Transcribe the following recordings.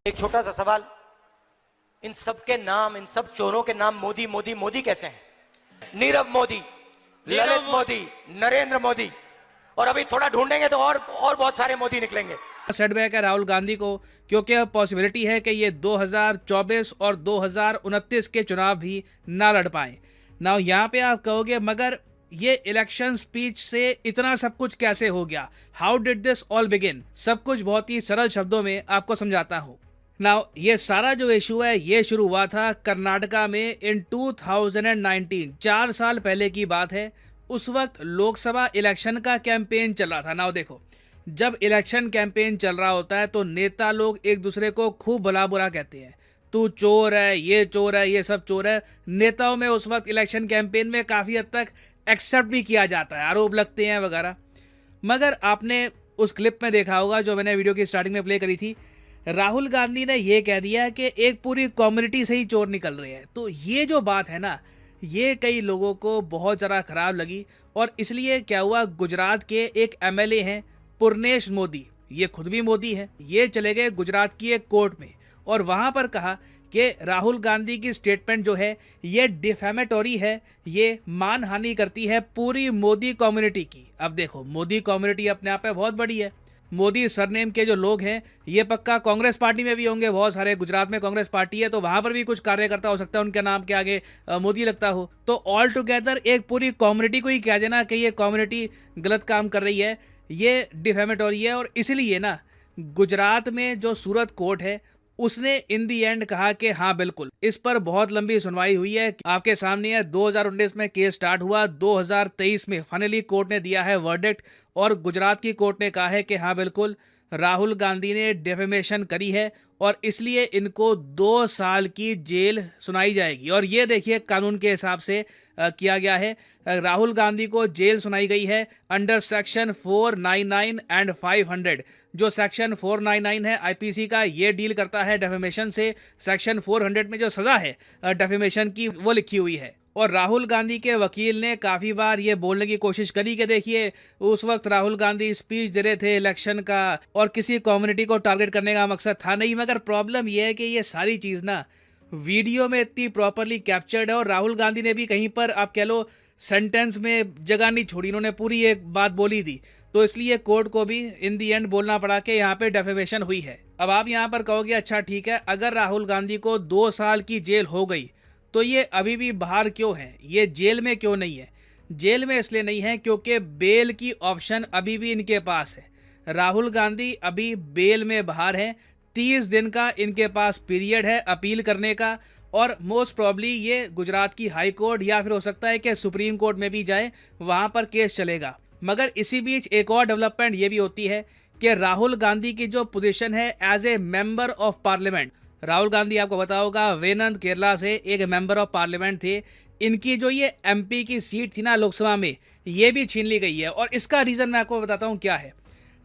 एक छोटा सा सवाल, इन सब के नाम, इन सब चोरों के नाम मोदी मोदी मोदी कैसे हैं? नीरव मोदी, ललित मोदी, नरेंद्र मोदी, और अभी थोड़ा ढूंढेंगे तो और बहुत सारे मोदी निकलेंगे। सेटबैक है राहुल गांधी को, क्योंकि अब पॉसिबिलिटी है कि ये 2024 और 2029 के चुनाव भी ना लड़ पाए। नाउ यहाँ पे आप कहोगे मगर ये इलेक्शन स्पीच से इतना सब कुछ कैसे हो गया? How did this all begin? सब कुछ बहुत ही सरल शब्दों में आपको समझाता हूँ। नाउ ये सारा जो इशू है ये शुरू हुआ था कर्नाटका में इन 2019, 4 साल पहले की बात है। उस वक्त लोकसभा इलेक्शन का कैंपेन चल रहा था। नाउ देखो, जब इलेक्शन कैंपेन चल रहा होता है तो नेता लोग एक दूसरे को खूब भला बुरा कहते हैं, तू चोर है, ये चोर है, ये सब चोर है। नेताओं में उस वक्त इलेक्शन कैंपेन में काफ़ी हद तक एक्सेप्ट भी किया जाता है, आरोप लगते हैं वगैरह। मगर आपने उस क्लिप में देखा होगा जो मैंने वीडियो की स्टार्टिंग में प्ले करी थी, राहुल गांधी ने यह कह दिया कि एक पूरी कम्युनिटी से ही चोर निकल रहे हैं। तो ये जो बात है ना, ये कई लोगों को बहुत ज़्यादा खराब लगी। और इसलिए क्या हुआ, गुजरात के एक एमएलए हैं पुर्नेश मोदी, ये खुद भी मोदी है, ये चले गए गुजरात की एक कोर्ट में और वहां पर कहा कि राहुल गांधी की स्टेटमेंट जो है ये डिफेमेटोरी है, ये मानहानि करती है पूरी मोदी कम्युनिटी की। अब देखो, मोदी कम्युनिटी अपने आप में बहुत बड़ी है। मोदी सरनेम के जो लोग हैं ये पक्का कांग्रेस पार्टी में भी होंगे, बहुत सारे। गुजरात में कांग्रेस पार्टी है तो वहां पर भी कुछ कार्यकर्ता हो सकता है उनके नाम के आगे मोदी लगता हो। तो ऑल टुगेदर एक पूरी कम्युनिटी को ही कह देना कि ये कम्युनिटी गलत काम कर रही है, ये डिफेमेटोरी है। और इसलिए ना गुजरात में जो सूरत कोर्ट है उसने इन दी एंड कहा कि हाँ बिल्कुल, इस पर बहुत लंबी सुनवाई हुई है, आपके सामने है। 2019 में केस स्टार्ट हुआ, 2023 में फाइनली कोर्ट ने दिया है वर्डिक्ट और गुजरात की कोर्ट ने कहा है कि हाँ बिल्कुल राहुल गांधी ने डेफेमेशन करी है और इसलिए इनको 2 साल की जेल सुनाई जाएगी। और ये देखिए कानून के हिसाब से किया गया है। राहुल गांधी को जेल सुनाई गई है अंडर सेक्शन 499 एंड 500। जो सेक्शन 499 है आईपीसी का, ये डील करता है डेफेमेशन से। सेक्शन 400 में जो सजा है डेफेमेशन की वो लिखी हुई है। और राहुल गांधी के वकील ने काफ़ी बार ये बोलने की कोशिश करी कि देखिए उस वक्त राहुल गांधी स्पीच दे रहे थे इलेक्शन का और किसी कम्युनिटी को टारगेट करने का मकसद था नहीं। मगर प्रॉब्लम यह है कि ये सारी चीज़ ना वीडियो में इतनी प्रॉपरली कैप्चर्ड है और राहुल गांधी ने भी कहीं पर आप कह लो सेंटेंस में जगह नहीं छोड़ी, इन्होंने पूरी एक बात बोली थी। तो इसलिए कोर्ट को भी इन दी एंड बोलना पड़ा कि यहाँ पे डेफेमेशन हुई है। अब आप यहाँ पर कहोगे अच्छा ठीक है, अगर राहुल गांधी को 2 साल की जेल हो गई तो ये अभी भी बाहर क्यों है, ये जेल में क्यों नहीं है? जेल में इसलिए नहीं है क्योंकि बेल की ऑप्शन अभी भी इनके पास है। राहुल गांधी अभी बेल में बाहर हैं, 30 दिन का इनके पास पीरियड है अपील करने का। और मोस्ट प्रॉब्ली ये गुजरात की हाई कोर्ट या फिर हो सकता है कि सुप्रीम कोर्ट में भी जाए, वहां पर केस चलेगा। मगर इसी बीच एक और डेवलपमेंट ये भी होती है कि राहुल गांधी की जो पोजीशन है as a member of parliament, Rahul Gandhi आपको पता होगा वेनंद केरला से एक मेंबर ऑफ पार्लियामेंट थे, इनकी जो ये एमपी की सीट थी ना लोकसभा में, ये भी छीन ली गई है। और इसका रीज़न मैं आपको बताता हूँ क्या है।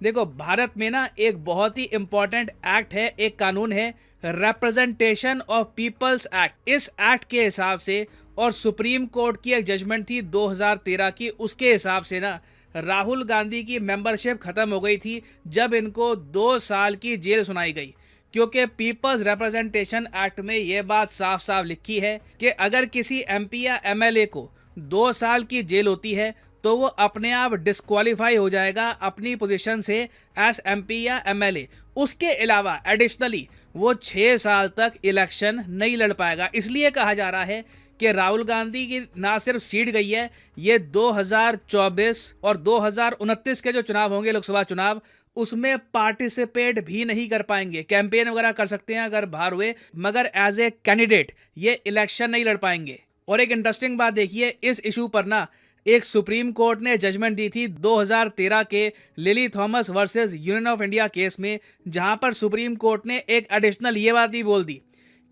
देखो, भारत में ना एक बहुत ही इंपॉर्टेंट एक्ट है, एक कानून है रिप्रेजेंटेशन ऑफ पीपल्स एक्ट। इस एक्ट के हिसाब से और सुप्रीम कोर्ट की एक जजमेंट थी 2013 की, उसके हिसाब से ना राहुल गांधी की मेंबरशिप खत्म हो गई थी जब इनको 2 साल की जेल सुनाई गई। क्योंकि पीपल्स रिप्रेजेंटेशन एक्ट में यह बात साफ साफ लिखी है कि अगर किसी एमपी या एमएलए को 2 साल की जेल होती है तो वो अपने आप डिस्क्वालीफाई हो जाएगा अपनी पोजीशन से एज एमपी या एमएलए। उसके अलावा एडिशनली वो 6 साल तक इलेक्शन नहीं लड़ पाएगा। इसलिए कहा जा रहा है कि राहुल गांधी की ना सिर्फ सीट गई है, ये 2024 और 2029 के जो चुनाव होंगे लोकसभा चुनाव, उसमें पार्टिसिपेट भी नहीं कर पाएंगे। कैंपेन वगैरह कर सकते हैं अगर बाहर हुए, मगर एज ए कैंडिडेट ये इलेक्शन नहीं लड़ पाएंगे। और एक इंटरेस्टिंग बात देखिए, इस इशू पर ना एक सुप्रीम कोर्ट ने जजमेंट दी थी 2013 के lily Thomas versus union of India case में, जहां पर सुप्रीम कोर्ट ने एक एडिशनल ये बात भी बोल दी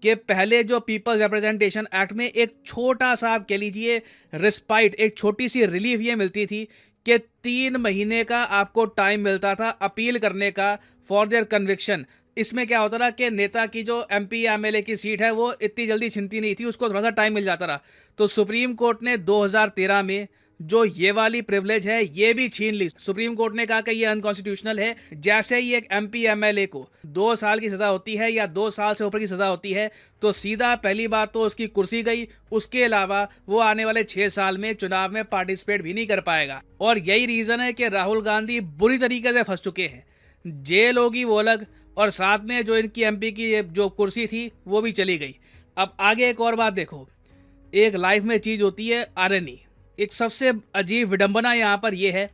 कि पहले जो पीपल्स रिप्रेजेंटेशन एक्ट में एक छोटा सा आप कह लीजिए रिस्पाइट, एक छोटी सी रिलीफ ये मिलती थी कि 3 महीने का आपको टाइम मिलता था अपील करने का फॉर देयर कन्विक्शन। इसमें क्या होता था कि नेता की जो एमपी या एमएलए की सीट है वो इतनी जल्दी छिनती नहीं थी, उसको थोड़ा सा टाइम मिल जाता रहा। तो सुप्रीम कोर्ट ने 2013 में जो ये वाली प्रिविलेज है ये भी छीन ली। सुप्रीम कोर्ट ने कहा कि ये अनकॉन्स्टिट्यूशनल है। जैसे ही एक एमपी एमएलए को 2 साल की सजा होती है या 2 साल से ऊपर की सजा होती है तो सीधा पहली बात तो उसकी कुर्सी गई, उसके अलावा वो आने वाले 6 साल में चुनाव में पार्टिसिपेट भी नहीं कर पाएगा। और यही रीजन है कि राहुल गांधी बुरी तरीके से फंस चुके हैं। जेल होगी वो अलग, और साथ में जो इनकी एमपी की जो कुर्सी थी वो भी चली गई। अब आगे एक और बात देखो, एक लाइफ में चीज होती है आयरनी। एक सबसे अजीब विडंबना यहाँ पर यह है,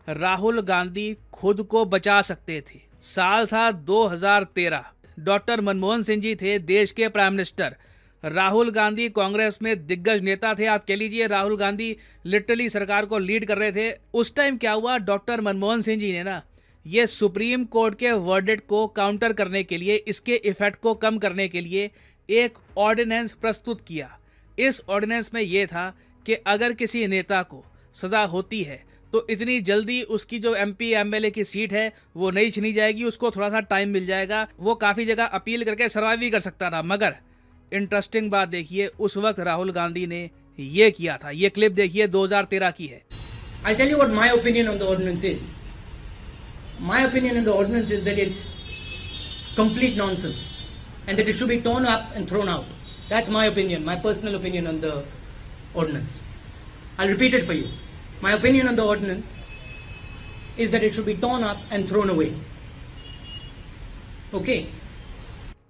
राहुल गांधी खुद को बचा सकते थे। साल था 2013, डॉक्टर मनमोहन सिंह जी थे देश के प्राइम मिनिस्टर। राहुल गांधी कांग्रेस में दिग्गज नेता थे। आप कह लीजिए राहुल गांधी लिटरली सरकार को लीड कर रहे थे। उस टाइम क्या हुआ, डॉक्टर मनमोहन सिंह जी ने ना ये सुप्रीम कोर्ट के वर्डिक्ट को काउंटर करने के लिए, इसके इफेक्ट को कम करने के लिए एक ऑर्डिनेंस प्रस्तुत किया। इस ऑर्डिनेंस में यह था कि अगर किसी नेता को सजा होती है तो इतनी जल्दी उसकी जो एमपी एमएलए की सीट है वो नहीं छीनी जाएगी, उसको थोड़ा सा टाइम मिल जाएगा। वो काफ़ी जगह अपील करके सर्वाइव भी कर सकता था। मगर इंटरेस्टिंग बात देखिए, उस वक्त राहुल गांधी ने ये किया था। ये क्लिप देखिए, 2013 की है। I'll tell you what my opinion on the ordinance is. My opinion on the ordinance is that it's complete nonsense and that it should be torn up and thrown out. That's my opinion, my personal opinion on the ordinance. I'll repeat it for you. My opinion on the ordinance is that it should be torn up and thrown away. Okay?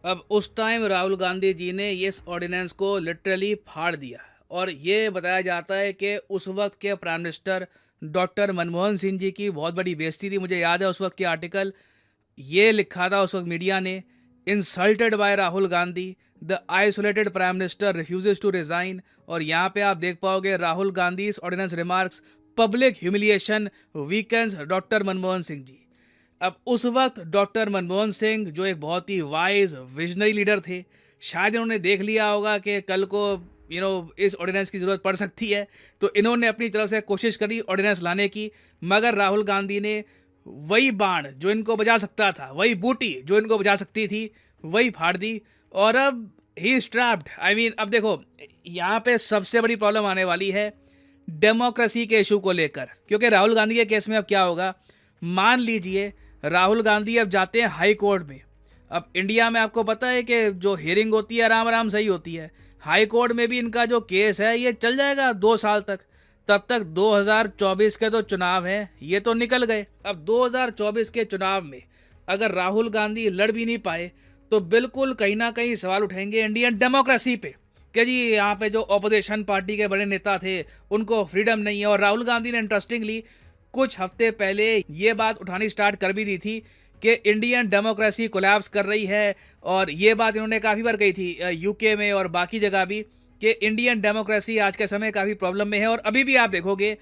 अब उस time Rahul Gandhi ji ने इस ordinance को literally फाड़ दिया, और ये बताया जाता है कि उस वक्त के prime minister doctor Manmohan Singh ji की बहुत बड़ी बेइज्जती थी। मुझे याद है उस वक्त के आर्टिकल ये लिखा था उस वक्त मीडिया ने, insulted by Rahul Gandhi, the isolated prime minister refuses to resign. और यहाँ पे आप देख पाओगे Rahul Gandhi ordinance remarks, public humiliation weekends doctor Manmohan Singh ji. अब उस वक्त डॉक्टर मनमोहन सिंह जो एक बहुत ही वाइज विजनरी लीडर थे, शायद इन्होंने देख लिया होगा कि कल को इस ऑर्डिनेंस की ज़रूरत पड़ सकती है, तो इन्होंने अपनी तरफ से कोशिश करी ऑर्डिनेंस लाने की। मगर राहुल गांधी ने वही बाण जो इनको बजा सकता था, वही बूटी जो इनको बजा सकती थी, वही फाड़ दी। और अब ही स्ट्रैप्ड। आई मीन, अब देखो यहाँ पे सबसे बड़ी प्रॉब्लम आने वाली है डेमोक्रेसी के इशू को लेकर, क्योंकि राहुल गांधी के केस में अब क्या होगा, मान लीजिए राहुल गांधी अब जाते हैं हाई कोर्ट में। अब इंडिया में आपको पता है कि जो हियरिंग होती है आराम आराम सही होती है। हाई कोर्ट में भी इनका जो केस है ये चल जाएगा 2 साल तक। तब तक 2024 के तो चुनाव हैं, ये तो निकल गए। अब 2024 के चुनाव में अगर राहुल गांधी लड़ भी नहीं पाए तो बिल्कुल कहीं ना कहीं सवाल उठेंगे इंडियन डेमोक्रेसी पे कि जी यहाँ पे जो ऑपोजिशन पार्टी के बड़े नेता थे उनको फ्रीडम नहीं है। और राहुल गांधी ने इंटरेस्टिंगली कुछ हफ्ते पहले ये बात उठानी स्टार्ट कर भी दी थी कि इंडियन डेमोक्रेसी कोलैप्स कर रही है। और ये बात इन्होंने काफ़ी बार कही थी यूके में और बाकी जगह भी कि इंडियन डेमोक्रेसी आज के समय काफ़ी प्रॉब्लम में है। और अभी भी आप देखोगे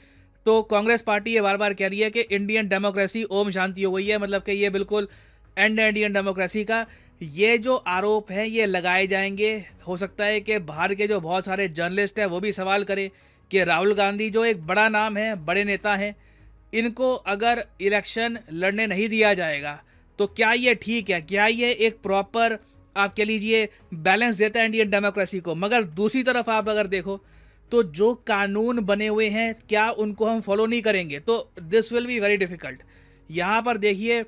तो कांग्रेस पार्टी ये बार बार कह रही है कि इंडियन डेमोक्रेसी ओम शांति हो गई है, मतलब कि ये बिल्कुल एंड है इंडियन डेमोक्रेसी का। ये जो आरोप हैं ये लगाए जाएंगे। हो सकता है कि बाहर के जो बहुत सारे जर्नलिस्ट हैं वो भी सवाल करें कि राहुल गांधी जो एक बड़ा नाम है, बड़े नेता हैं, इनको अगर इलेक्शन लड़ने नहीं दिया जाएगा तो क्या ये ठीक है, क्या ये एक प्रॉपर आप कह लीजिए बैलेंस देता है इंडियन डेमोक्रेसी को। मगर दूसरी तरफ आप अगर देखो तो जो कानून बने हुए हैं क्या उनको हम फॉलो नहीं करेंगे, तो this will be very difficult. यहाँ पर देखिए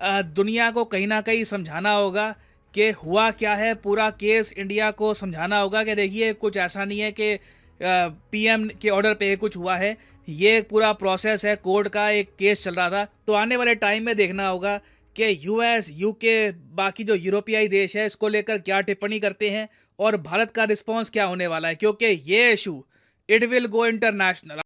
दुनिया को कहीं ना कहीं समझाना होगा कि हुआ क्या है, पूरा केस इंडिया को समझाना होगा कि देखिए कुछ ऐसा नहीं है कि पीएम के ऑर्डर पे कुछ हुआ है, ये पूरा प्रोसेस है, कोर्ट का एक केस चल रहा था। तो आने वाले टाइम में देखना होगा कि यूएस, यूके, बाकी जो यूरोपियाई देश है इसको लेकर क्या टिप्पणी करते हैं और भारत का रिस्पॉन्स क्या होने वाला है, क्योंकि ये issue it will go international.